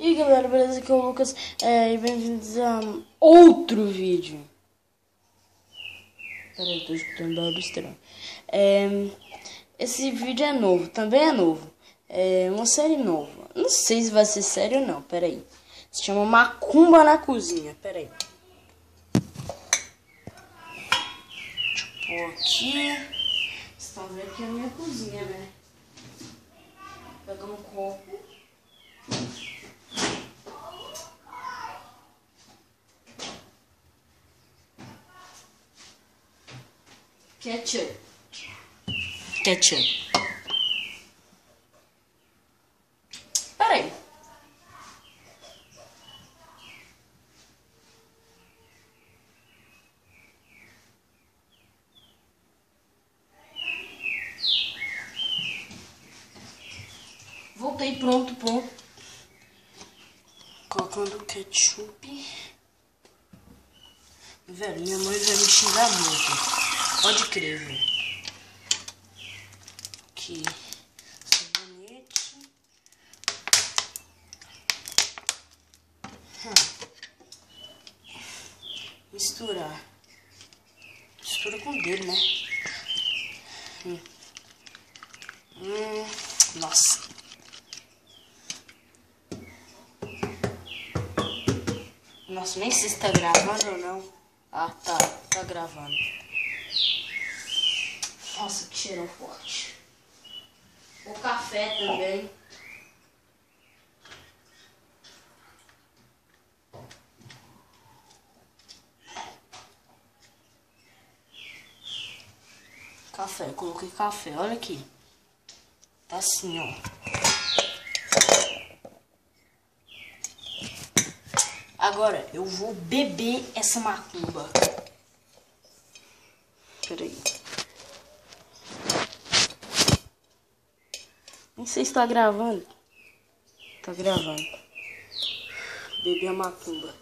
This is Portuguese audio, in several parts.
E aí galera, beleza? Aqui é o Lucas e bem-vindos a outro vídeo. Peraí, tô escutando barulho estranho. Esse vídeo é novo, também é novo. É uma série nova. Não sei se vai ser série ou não, peraí. Se chama Macumba na Cozinha, peraí. Deixa eu pôr aqui. Vocês estão vendo aqui a minha cozinha, né? Pega um copo. Ketchup. Peraí. Voltei, pronto. Colocando ketchup. Velho, minha mãe vai me xingar muito. Pode crer, velho. Aqui. Sabonete. Misturar. Mistura com o dedo, né? Nossa. Nossa, nem sei se tá gravando ou não. Ah, tá gravando. Nossa, que cheirão forte. O café também. Café, coloquei café, olha aqui. Tá assim, ó. Agora eu vou beber essa macumba. Peraí. Nem sei se tá gravando. Tá gravando. Beber a macumba.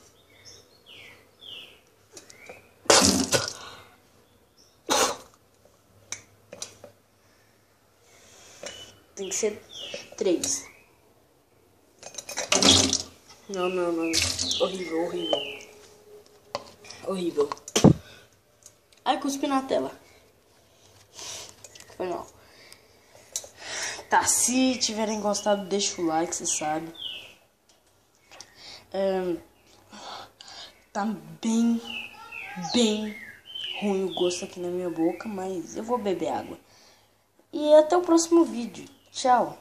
Tem que ser 3. Não. Horrível. Ai, cuspi na tela. Foi mal. Tá, se tiverem gostado, deixa o like, você sabe. Tá bem ruim o gosto aqui na minha boca, mas eu vou beber água. E até o próximo vídeo. Tchau.